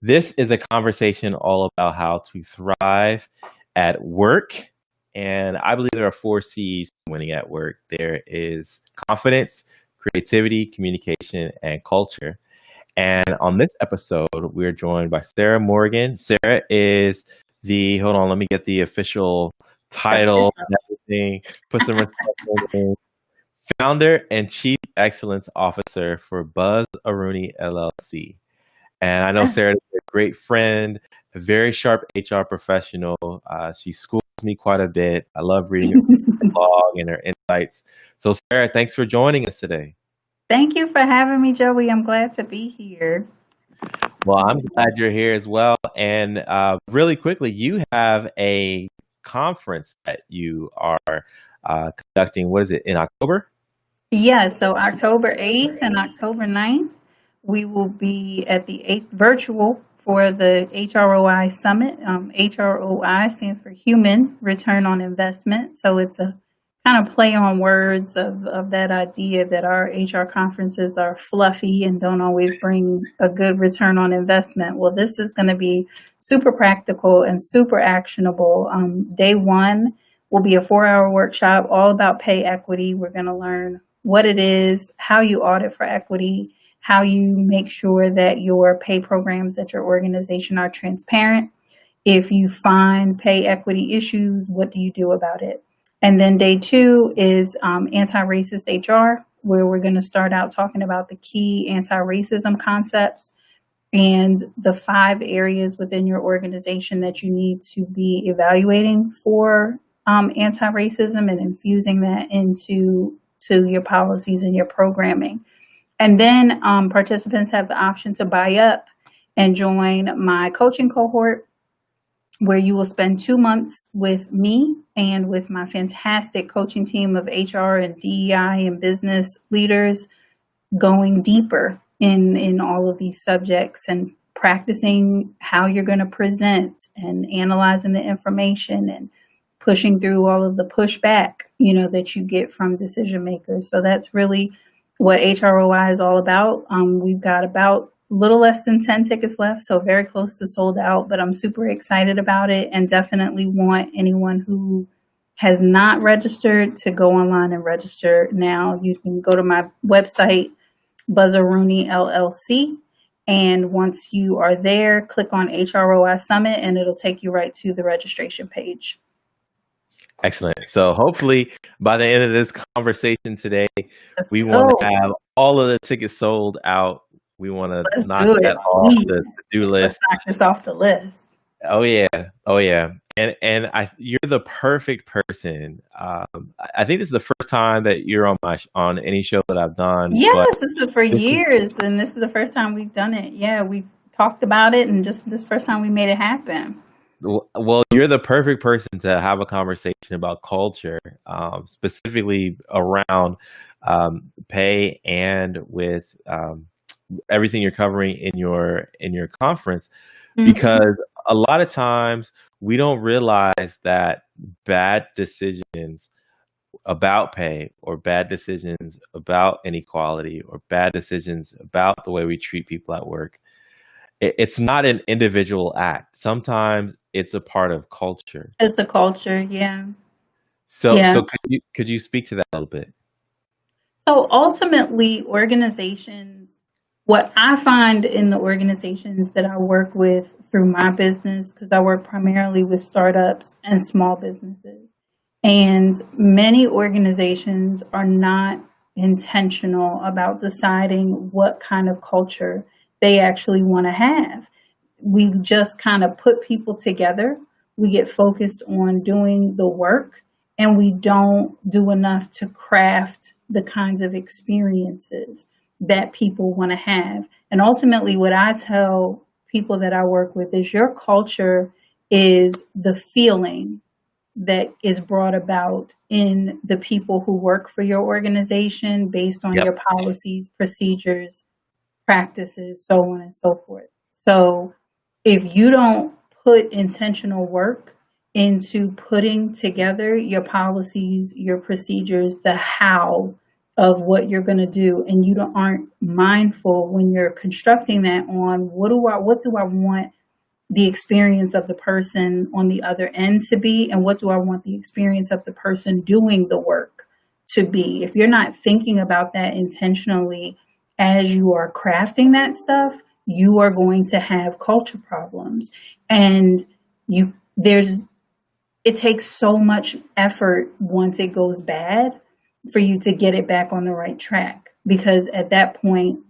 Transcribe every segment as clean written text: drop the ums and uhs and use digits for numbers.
This is a conversation all about how to thrive at work. And I believe there are four C's to winning at work. There is confidence, creativity, communication, and culture. And on this episode, we're joined by Sarah Morgan. Sarah is hold on, let me get the official title and everything, put some respect on it. Founder and Chief Excellence Officer for Buzz Aruni LLC. And I know Sarah is a great friend, a very sharp HR professional. She schools me quite a bit. I love reading her blog and her insights. So Sarah, thanks for joining us today. Thank you for having me, Joey. I'm glad to be here. Well, I'm glad you're here as well. And really quickly, you have a conference that you are conducting. What is it, in October? Yeah, so October 8th and October 9th, we will be at the virtual for the HROI Summit. HROI stands for Human Return on Investment. So it's a kind of play on words of that idea that our HR conferences are fluffy and don't always bring a good return on investment. Well, this is going to be super practical and super actionable. Day one will be a 4-hour workshop all about pay equity. We're going to learn what it is, how you audit for equity, how you make sure that your pay programs at your organization are transparent. If you find pay equity issues, what do you do about it? And then day two is anti-racist HR, where we're going to start out talking about the key anti-racism concepts and the 5 areas within your organization that you need to be evaluating for anti-racism and infusing that into your policies and your programming. And then participants have the option to buy up and join my coaching cohort, where you will spend 2 months with me and with my fantastic coaching team of HR and DEI and business leaders, going deeper in all of these subjects and practicing how you're going to present and analyzing the information and pushing through all of the pushback, that you get from decision makers. So that's really what HROI is all about. We've got about a little less than 10 tickets left, so very close to sold out, but I'm super excited about it and definitely want anyone who has not registered to go online and register now. You can go to my website, Buzz Aruni LLC, and once you are there, click on HROI Summit and it'll take you right to the registration page. Excellent. So hopefully by the end of this conversation today, we want to have all of the tickets sold out. We want to knock that off the to-do list. Let's knock this off the list. Oh yeah. And you're the perfect person. I think this is the first time that you're on any show that I've done. Yes, this is for years, and this is the first time we've done it. Yeah, we've talked about it, and just this first time we made it happen. Well, you're the perfect person to have a conversation about culture, specifically around pay and with everything you're covering in your conference, because a lot of times we don't realize that bad decisions about pay or bad decisions about inequality or bad decisions about the way we treat people at work, it's not an individual act. Sometimes it's a part of culture. It's a culture, yeah. So could you speak to that a little bit? So ultimately, organizations, what I find in the organizations that I work with through my business, because I work primarily with startups and small businesses, and many organizations are not intentional about deciding what kind of culture they actually want to have. We just kind of put people together. We get focused on doing the work, and we don't do enough to craft the kinds of experiences that people want to have. And ultimately, what I tell people that I work with is your culture is the feeling that is brought about in the people who work for your organization based on your policies, procedures, practices, so on and so forth. So if you don't put intentional work into putting together your policies, your procedures, the how of what you're going to do, and you aren't mindful when you're constructing that on what do I want the experience of the person on the other end to be, and what do I want the experience of the person doing the work to be. If you're not thinking about that intentionally as you are crafting that stuff, you are going to have culture problems. And it takes so much effort once it goes bad for you to get it back on the right track, because at that point,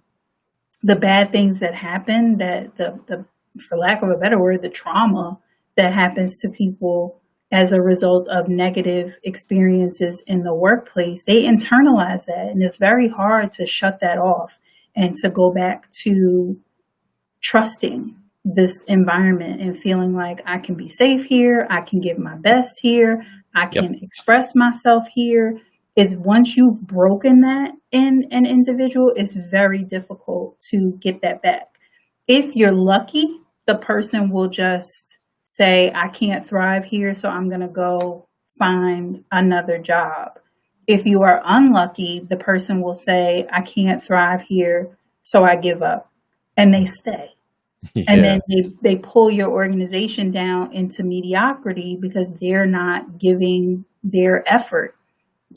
the bad things that happen, that the for lack of a better word, the trauma that happens to people as a result of negative experiences in the workplace, they internalize that, and it's very hard to shut that off and to go back to trusting this environment and feeling like I can be safe here, I can give my best here, I can express myself here. Is once you've broken that in an individual, it's very difficult to get that back. If you're lucky, the person will just say, I can't thrive here, so I'm going to go find another job. If you are unlucky, the person will say, I can't thrive here, so I give up. And they stay. Yeah. And then they pull your organization down into mediocrity because they're not giving their effort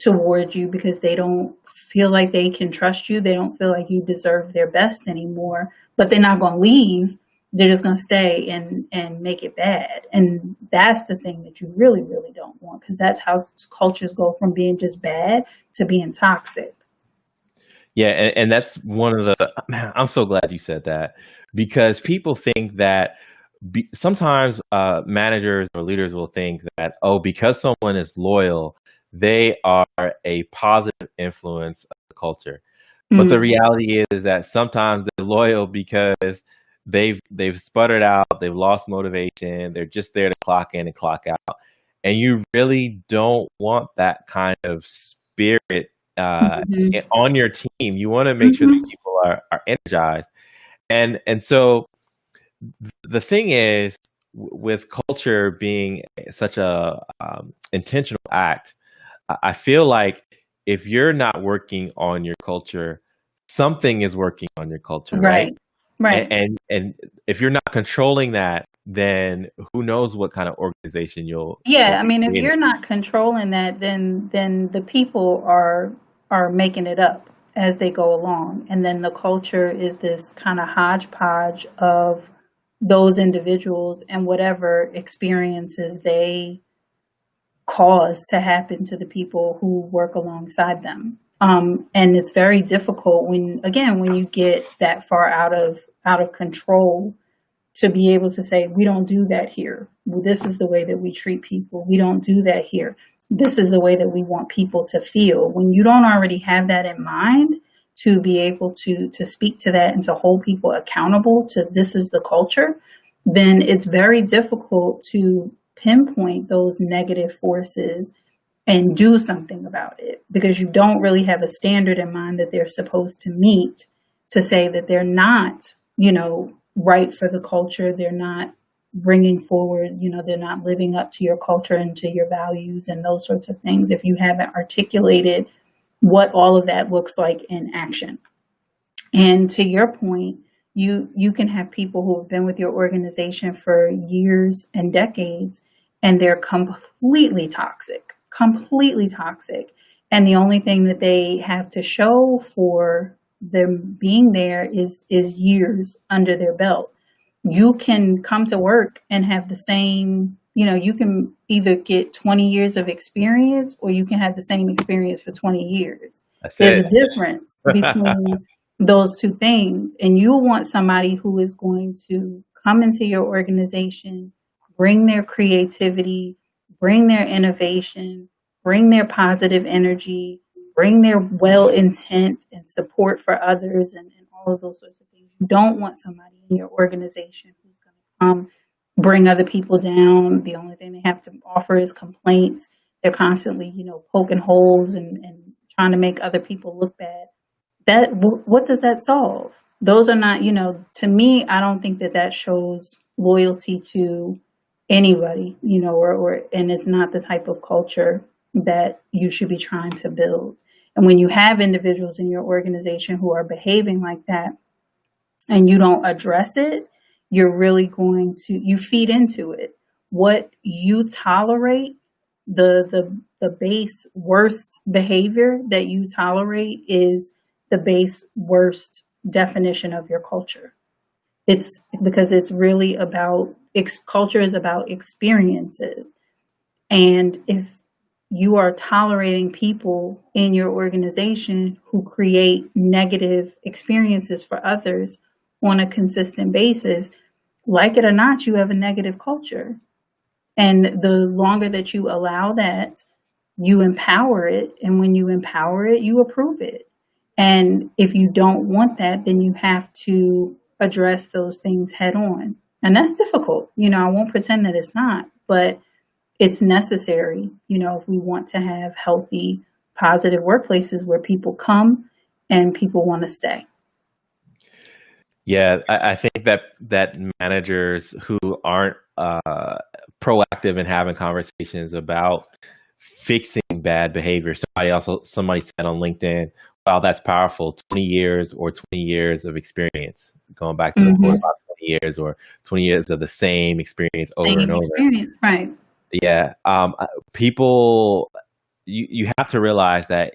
towards you, because they don't feel like they can trust you. They don't feel like you deserve their best anymore, but they're not going to leave. They're just going to stay and make it bad. And that's the thing that you really, really don't want, because that's how cultures go from being just bad to being toxic. Yeah, and that's one of the, I'm so glad you said that, because people think that sometimes managers or leaders will think that, oh, because someone is loyal, they are a positive influence of the culture. But the reality is that sometimes they're loyal because they've sputtered out, they've lost motivation, they're just there to clock in and clock out. And you really don't want that kind of spirit on your team. You want to make sure that people are energized. And so the thing is, with culture being such a intentional act, I feel like if you're not working on your culture, something is working on your culture, right? Right. And if you're not controlling that, then who knows what kind of organization you'll Yeah, I be mean, if creating. you're not controlling that, then the people are making it up as they go along, and then the culture is this kind of hodgepodge of those individuals and whatever experiences they cause to happen to the people who work alongside them. And it's very difficult when you get that far out of control, to be able to say, we don't do that here. This is the way that we treat people. We don't do that here. This is the way that we want people to feel. When you don't already have that in mind, to be able to speak to that and to hold people accountable to this is the culture, then it's very difficult to pinpoint those negative forces and do something about it, because you don't really have a standard in mind that they're supposed to meet to say that they're not, right for the culture. They're not bringing forward, they're not living up to your culture and to your values and those sorts of things, if you haven't articulated what all of that looks like in action. And to your point, you can have people who have been with your organization for years and decades, and they're completely toxic. And the only thing that they have to show for them being there is years under their belt. You can come to work and have the same, you can either get 20 years of experience, or you can have the same experience for 20 years. There's a difference between those two things. And you want somebody who is going to come into your organization, bring their creativity, bring their innovation, bring their positive energy, bring their well intent and support for others, and all of those sorts of things. You don't want somebody in your organization who's going to come bring other people down. The only thing they have to offer is complaints. They're constantly, poking holes and trying to make other people look bad. What does that solve? Those are not, to me, I don't think that shows loyalty to anybody, and it's not the type of culture that you should be trying to build. And when you have individuals in your organization who are behaving like that and you don't address it, you're really you feed into it. What you tolerate, the base worst behavior that you tolerate is the base worst definition of your culture. It's because it's really about, culture is about experiences. And if you are tolerating people in your organization who create negative experiences for others on a consistent basis, like it or not, you have a negative culture. And the longer that you allow that, you empower it. And when you empower it, you approve it. And if you don't want that, then you have to address those things head on. And that's difficult. I won't pretend that it's not, but it's necessary, if we want to have healthy, positive workplaces where people come and people want to stay. Yeah, I think that managers who aren't proactive in having conversations about fixing bad behavior. Somebody said on LinkedIn, wow, that's powerful. 20 years of experience, going back to the quote about 20 years or 20 years of the same experience over and over. Right. Yeah. People, you have to realize that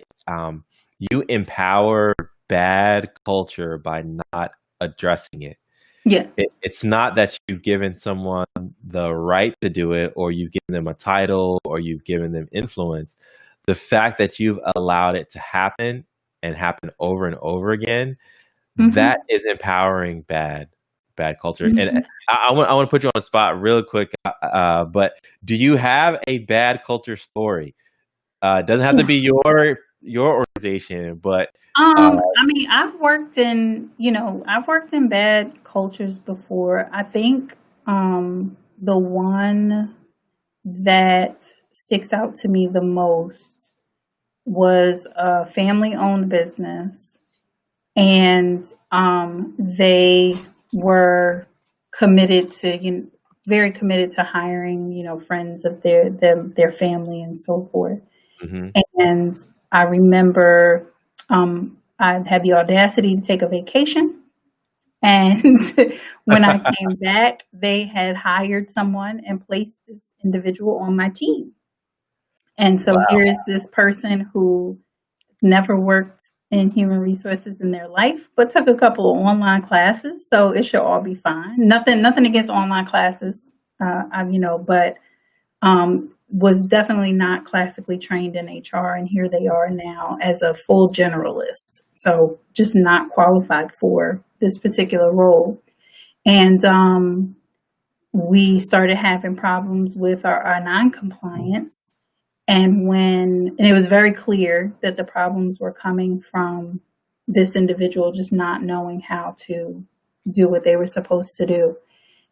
you empower bad culture by not addressing it. Yeah. It's not that you've given someone the right to do it, or you've given them a title, or you've given them influence. The fact that you've allowed it to happen and happen over and over again, that is empowering bad culture. And I want to put you on the spot real quick, but do you have a bad culture story? It doesn't have to be your organization, but I've worked in bad cultures before. I think the one that sticks out to me the most was a family-owned business, and they were very committed to hiring, friends of their family and so forth. And I remember I had the audacity to take a vacation. And when I came back, they had hired someone and placed this individual on my team. And so here's this person who never worked in human resources in their life, but took a couple of online classes. So it should all be fine. Nothing against online classes, but was definitely not classically trained in HR. And here they are now as a full generalist. So just not qualified for this particular role. And we started having problems with our non-compliance. And it was very clear that the problems were coming from this individual just not knowing how to do what they were supposed to do.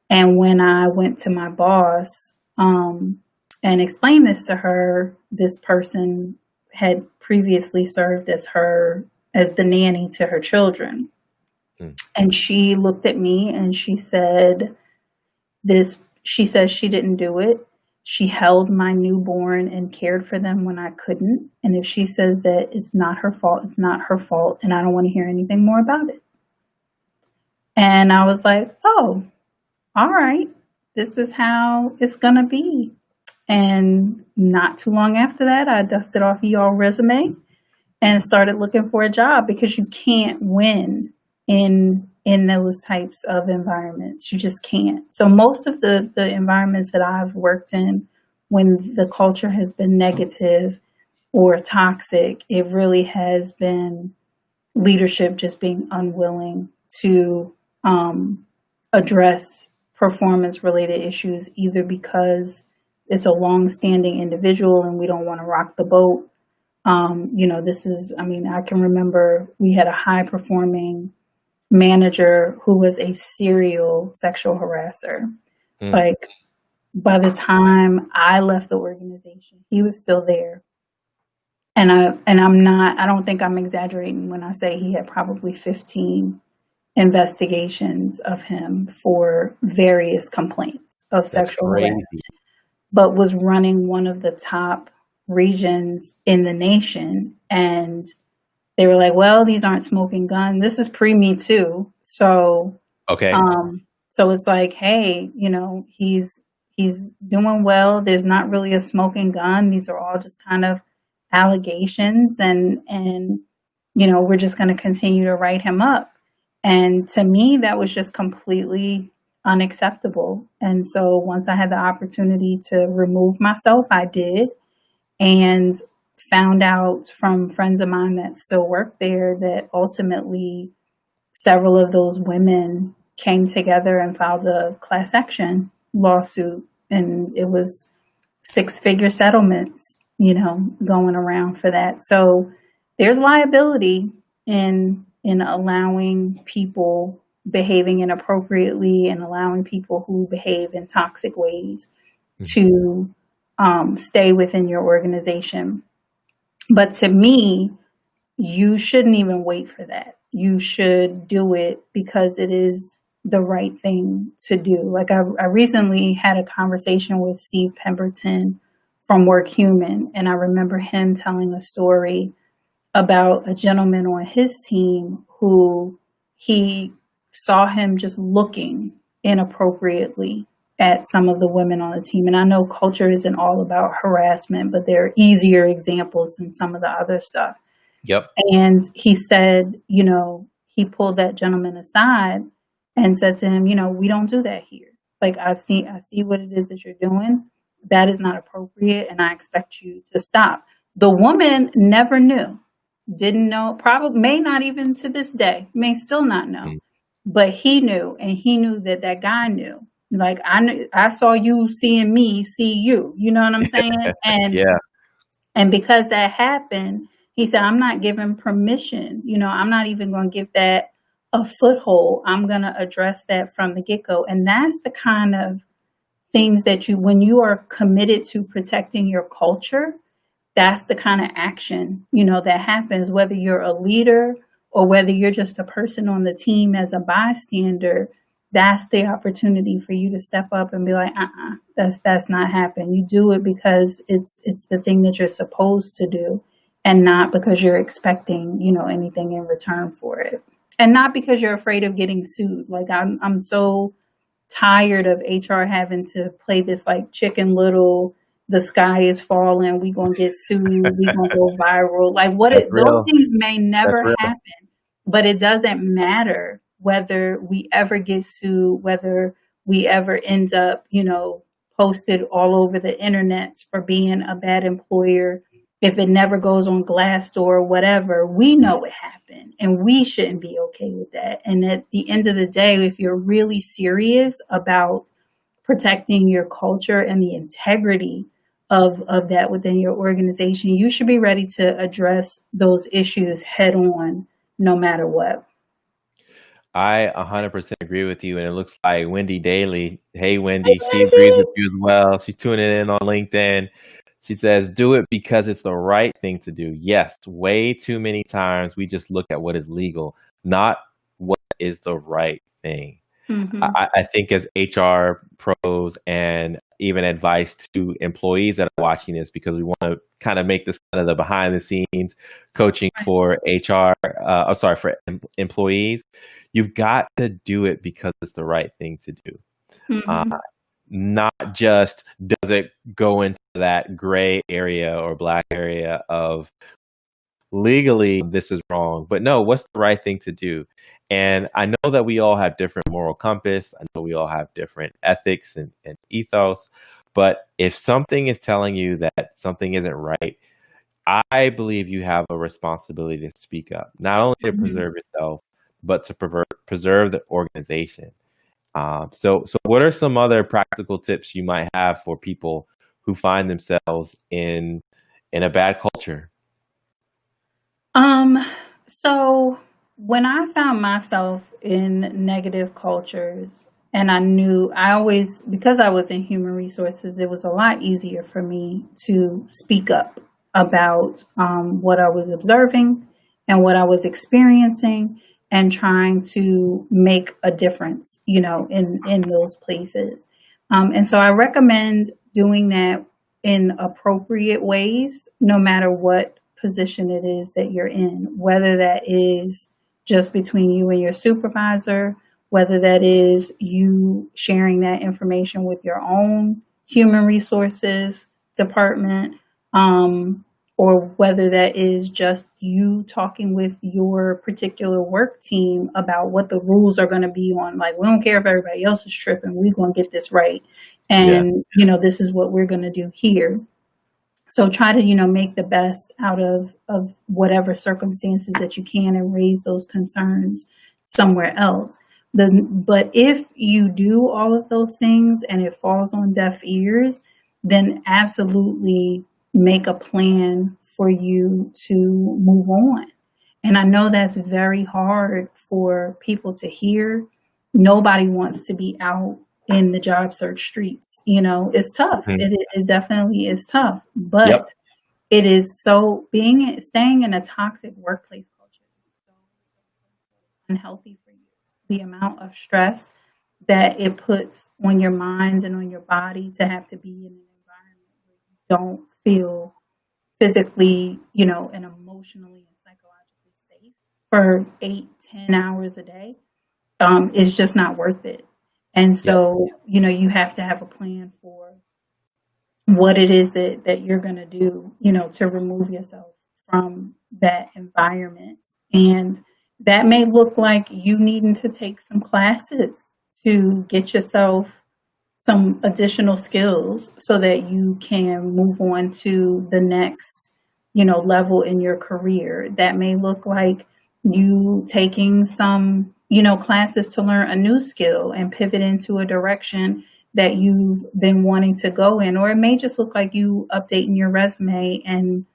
And when I went to my boss and explained this to her, this person had previously served as the nanny to her children. And she looked at me and she said she didn't do it. She held my newborn and cared for them when I couldn't. And if she says that it's not her fault, it's not her fault. And I don't want to hear anything more about it. And I was like, oh, all right, this is how it's going to be. And not too long after that, I dusted off y'all resume and started looking for a job, because you can't win in those types of environments. You just can't. So most of the environments that I've worked in, when the culture has been negative or toxic, it really has been leadership just being unwilling to address performance-related issues, either because it's a long-standing individual and we don't want to rock the boat. I can remember we had a high-performing manager who was a serial sexual harasser. Like, by the time I left the organization, he was still there. And I don't think I'm exaggerating when I say he had probably 15 investigations of him for various complaints of sexual harassment, but was running one of the top regions in the nation. And they were like, well, these aren't smoking guns. This is pre-Me Too. So, Okay. so it's like, hey, he's doing well. There's not really a smoking gun. These are all just kind of allegations, and we're just going to continue to write him up. And to me, that was just completely unacceptable. And so once I had the opportunity to remove myself, I did, and found out from friends of mine that still work there that ultimately several of those women came together and filed a class action lawsuit. And it was 6-figure settlements, going around for that. So there's liability in allowing people behaving inappropriately and allowing people who behave in toxic ways to stay within your organization. But to me, you shouldn't even wait for that. You should do it because it is the right thing to do. Like I recently had a conversation with Steve Pemberton from WorkHuman, and I remember him telling a story about a gentleman on his team who he saw him just looking inappropriately at some of the women on the team. And I know culture isn't all about harassment, but there are easier examples than some of the other stuff. Yep. And he said, he pulled that gentleman aside and said to him, we don't do that here. Like, I see what it is that you're doing. That is not appropriate, and I expect you to stop. The woman never knew, didn't know, probably may not even to this day, may still not know, but he knew, and he knew that guy knew. Like, I saw you seeing me see you. You know what I'm saying? And yeah. And because that happened, he said, I'm not giving permission. I'm not even going to give that a foothold. I'm going to address that from the get-go. And that's the kind of things that when you are committed to protecting your culture, that's the kind of action, that happens, whether you're a leader or whether you're just a person on the team as a bystander. That's the opportunity for you to step up and be like, that's not happening. You do it because it's the thing that you're supposed to do, and not because you're expecting, anything in return for it. And not because you're afraid of getting sued. Like, I'm so tired of HR having to play this like Chicken Little, the sky is falling, we gonna get sued, we gonna go viral. Like, those things may never happen, but it doesn't matter whether we ever get sued, whether we ever end up, posted all over the internet for being a bad employer. If it never goes on Glassdoor or whatever, we know it happened, and we shouldn't be okay with that. And at the end of the day, if you're really serious about protecting your culture and the integrity of that within your organization, you should be ready to address those issues head on, no matter what. I 100% agree with you, and it looks like Wendy Daly. Hey, Wendy, she agrees with you as well. She's tuning in on LinkedIn. She says, do it because it's the right thing to do. Yes, way too many times we just look at what is legal, not what is the right thing. Mm-hmm. I think as HR pros and even advice to employees that are watching this, because we want to kind of make this kind of the behind the scenes coaching for HR, for employees. You've got to do it because it's the right thing to do. Mm-hmm. Not just does it go into that gray area or black area of legally this is wrong, but no, what's the right thing to do? And I know that we all have different moral compass. I know we all have different ethics and ethos, but if something is telling you that something isn't right, I believe you have a responsibility to speak up, not only to preserve yourself, but to preserve the organization. So what are some other practical tips you might have for people who find themselves in a bad culture? So when I found myself in negative cultures, and because I was in human resources, it was a lot easier for me to speak up about what I was observing and what I was experiencing, and trying to make a difference, in those places. And so I recommend doing that in appropriate ways, no matter what position it is that you're in, whether that is just between you and your supervisor, whether that is you sharing that information with your own human resources department, or whether that is just you talking with your particular work team about what the rules are going to be on. Like, we don't care if everybody else is tripping, we're going to get this right. Yeah. And, this is what we're going to do here. So try to, make the best out of whatever circumstances that you can and raise those concerns somewhere else. But if you do all of those things and it falls on deaf ears, then absolutely make a plan for you to move on. And I know that's very hard for people to hear. Nobody wants to be out in the job search streets. It's tough. It definitely is tough, but Yep. it is staying in a toxic workplace culture is so unhealthy for you. The amount of stress that it puts on your mind and on your body to have to be in an environment where you don't feel physically, and emotionally and psychologically safe for 8-10 hours a day, is just not worth it. And so, you have to have a plan for what it is that you're going to do, to remove yourself from that environment. And that may look like you needing to take some classes to get yourself some additional skills so that you can move on to the next, level in your career. That may look like you taking some, classes to learn a new skill and pivot into a direction that you've been wanting to go in. Or it may just look like you updating your resume and,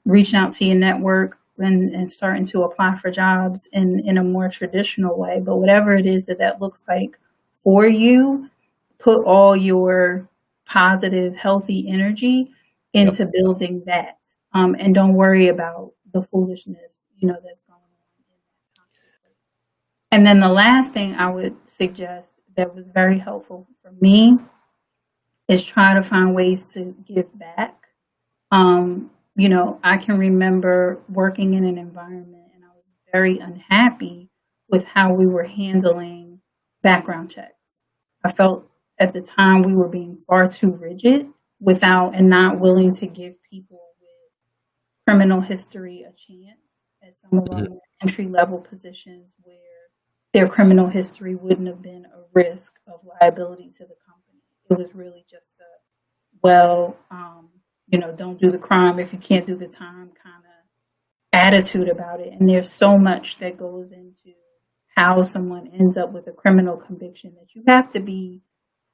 reaching out to your network and starting to apply for jobs in a more traditional way. But whatever it is that looks like for you, put all your positive, healthy energy into building that. And don't worry about the foolishness, that's going on in that time. And then the last thing I would suggest that was very helpful for me is try to find ways to give back. I can remember working in an environment and I was very unhappy with how we were handling background checks. I felt at the time we were being far too rigid and not willing to give people with criminal history a chance at some of our entry level positions where their criminal history wouldn't have been a risk of liability to the company. It was really just don't do the crime if you can't do the time kind of attitude about it. And there's so much that goes into how someone ends up with a criminal conviction that you have to be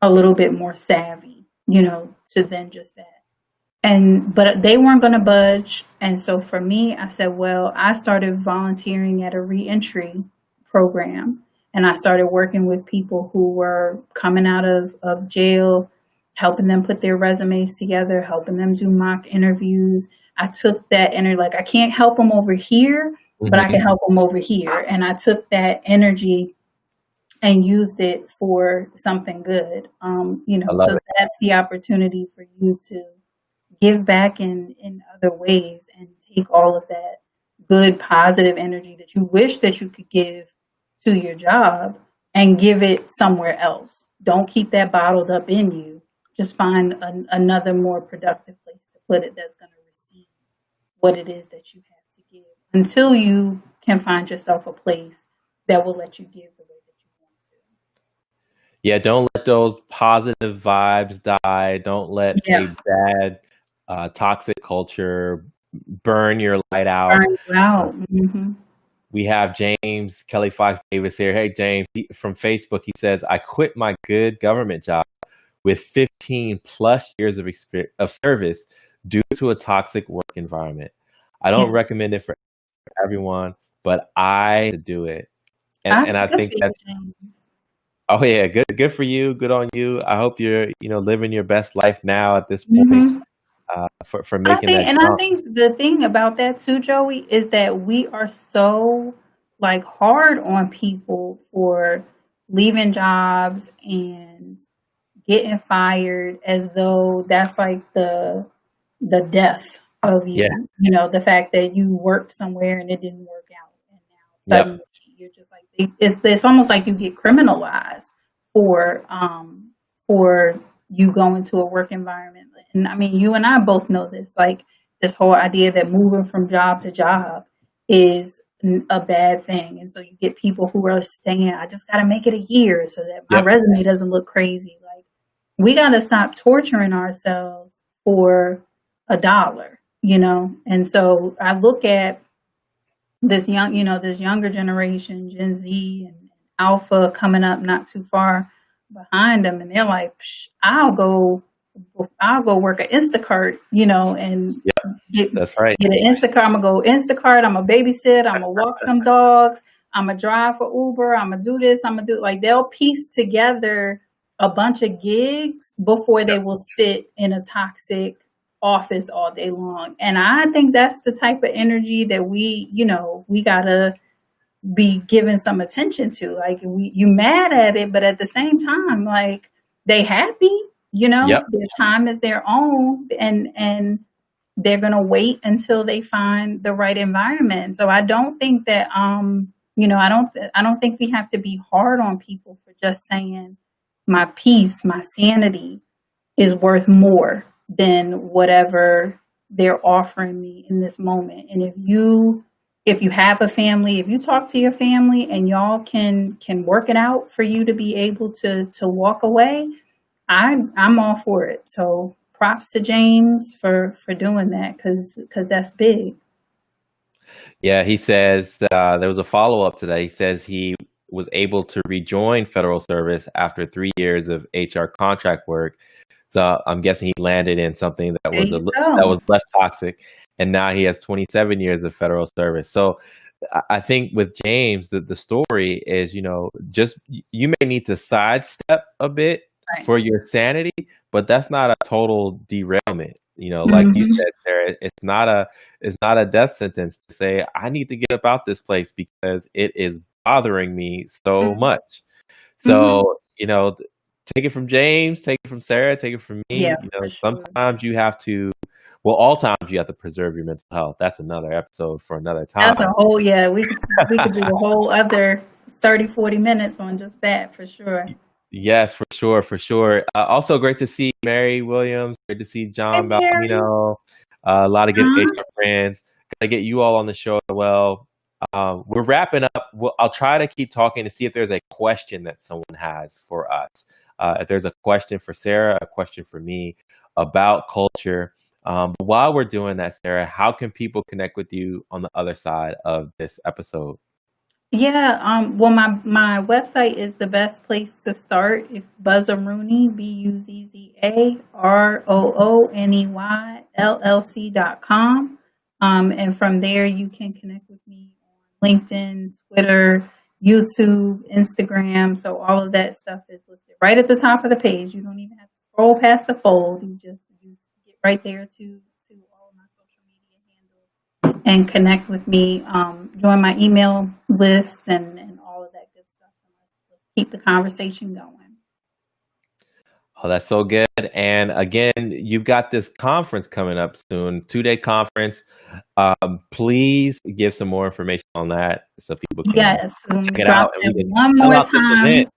a little bit more savvy, to then just that. But they weren't going to budge. And so for me, I said, well, I started volunteering at a reentry program, and I started working with people who were coming out of jail, helping them put their resumes together, helping them do mock interviews. I took that energy, I can't help them over here, but I can help them over here. And I took that energy and used it for something good. So that's the opportunity for you to give back in other ways and take all of that good, positive energy that you wish that you could give to your job and give it somewhere else. Don't keep that bottled up in you. Just find another more productive place to put it that's going to receive what it is that you have to give until you can find yourself a place that will let you give the way that you want to. Yeah, don't let those positive vibes die. Don't let a bad, toxic culture burn your light out. Burn you out. We have James Kelly Fox Davis here. Hey, James, from Facebook, he says, I quit my good government job with 15 plus years of service due to a toxic work environment. I don't recommend it for everyone, but I do it. And I think that's, oh yeah, good for you. Good on you. I hope you're, living your best life now at this point, for making that jump. I think the thing about that too, Joey, is that we are so hard on people for leaving jobs and getting fired as though that's like the death of you. Yeah. You know, the fact that you worked somewhere and it didn't work out, and now Yep. suddenly you're just like it's almost like you get criminalized for you going to a work environment. And I mean, you and I both know this, like this whole idea that moving from job to job is a bad thing. And so you get people who are staying, I just got to make it a year so that my Yep. resume doesn't look crazy. Like, we got to stop torturing ourselves for $1, you know? And so I look at this this younger generation, Gen Z and Alpha coming up not too far behind them, and they're like, Psh, I'll go work at Instacart, you know, and get That's right. an Instacart. I'm gonna go Instacart. I'm gonna babysit. I'm gonna walk some dogs. I'm gonna drive for Uber. I'm gonna do this. I'm gonna do, like, they'll piece together a bunch of gigs before they will sit in a toxic office all day long. And I think that's the type of energy that we gotta be given some attention to. Like, you mad at it, but at the same time, like, they happy, you know, Yep. their time is their own, and they're gonna wait until they find the right environment. So I don't think that I don't think we have to be hard on people for just saying my peace, my sanity is worth more than whatever they're offering me in this moment. And if you have a family, if you talk to your family and y'all can work it out for you to be able to walk away, I'm all for it. So props to James for doing that, because that's big. Yeah, he says there was a follow-up to that. He says he was able to rejoin federal service after 3 years of HR contract work. So I'm guessing he landed in something that There was you that go. was less toxic, and now he has 27 years of federal service. So I think with James, the story is, just you may need to sidestep a bit Right. for your sanity, but that's not a total derailment. Like you Mhm. said, Sarah, it's not a death sentence to say I need to get up out this place because it is bothering me so Mhm. much. Mhm. So, take it from James, take it from Sarah, take it from me. Yeah, for sure. Sometimes you have to, well, all times you have to preserve your mental health. That's another episode for another time. That's a whole, we could do a whole other 30, 40 minutes on just that, for sure. Yes, for sure, for sure. Also, great to see Mary Williams. Great to see Hey, John Mary. Balmino. A lot of good Uh-huh. HR friends. Gotta get you all on the show as well. We're wrapping up. I'll try to keep talking to see if there's a question that someone has for us. If there's a question for Sarah, a question for me about culture. But while we're doing that, Sarah, how can people connect with you on the other side of this episode? Yeah, well, my website is the best place to start. If Buzzaroni, BUZZAROONEYLLC.com. And from there you can connect with me on LinkedIn, Twitter, YouTube, Instagram. So all of that stuff is listed right at the top of the page. You don't even have to scroll past the fold. You just get right there to all of my social media handles and connect with me. Join my email list and all of that good stuff. And let's keep the conversation going. Oh, that's so good. And again, you've got this conference coming up soon, 2-day conference. Please give some more information on that so people can Yes, check it drop out. And it we can one fill more out this time. event.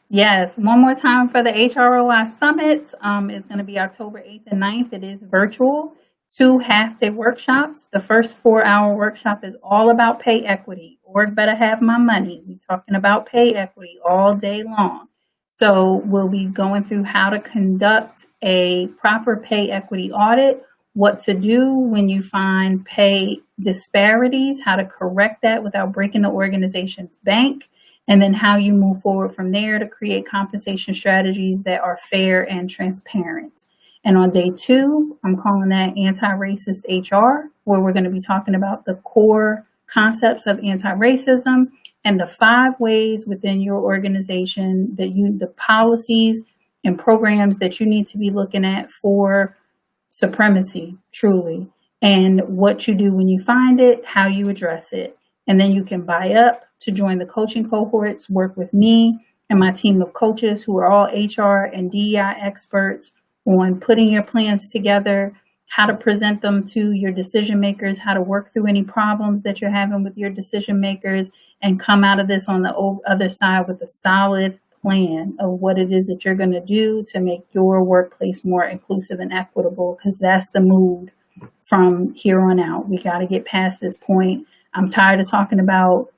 Yes, one more time for the HROI Summit. It's going to be October 8th and 9th. It is virtual. 2 half-day workshops. The first 4-hour workshop is all about pay equity. Org better have my money. We're talking about pay equity all day long. So we'll be going through how to conduct a proper pay equity audit, what to do when you find pay disparities, how to correct that without breaking the organization's bank, and then how you move forward from there to create compensation strategies that are fair and transparent. And on day 2, I'm calling that Anti-Racist HR, where we're going to be talking about the core concepts of anti-racism and the 5 ways within your organization that the policies and programs that you need to be looking at for supremacy, truly, and what you do when you find it, how you address it. And then you can buy up to join the coaching cohorts, work with me, and my team of coaches who are all HR and DEI experts on putting your plans together, how to present them to your decision makers, how to work through any problems that you're having with your decision makers, and come out of this on the other side with a solid plan of what it is that you're going to do to make your workplace more inclusive and equitable, because that's the mood from here on out. We got to get past this point. I'm tired of talking about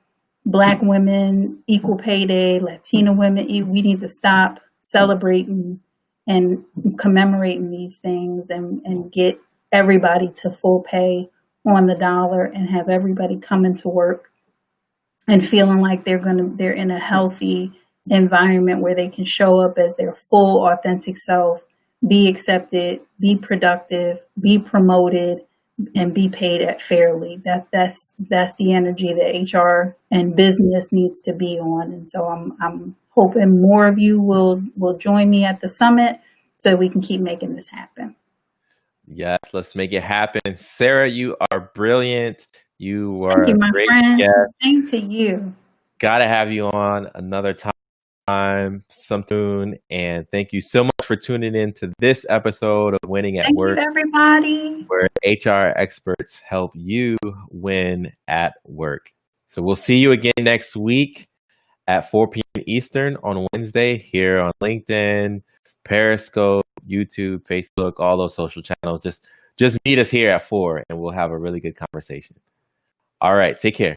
Black women, equal pay day, Latina women. We need to stop celebrating and commemorating these things and get everybody to full pay on the dollar and have everybody coming to work and feeling like they're in a healthy environment where they can show up as their full authentic self, be accepted, be productive, be promoted, and be paid fairly. That's the energy that HR and business needs to be on. And so I'm hoping more of you will join me at the summit so we can keep making this happen. Yes, let's make it happen. Sarah, you are brilliant. You are Thank you, my a great friend. guest. Same to you. Gotta have you on another time sometime. And thank you so much for tuning in to this episode of Winning at Thank Work, you, everybody. where HR experts help you win at work. So we'll see you again next week at 4 p.m. Eastern on Wednesday here on LinkedIn, Periscope, YouTube, Facebook, all those social channels. Just meet us here at 4 and we'll have a really good conversation. All right, take care.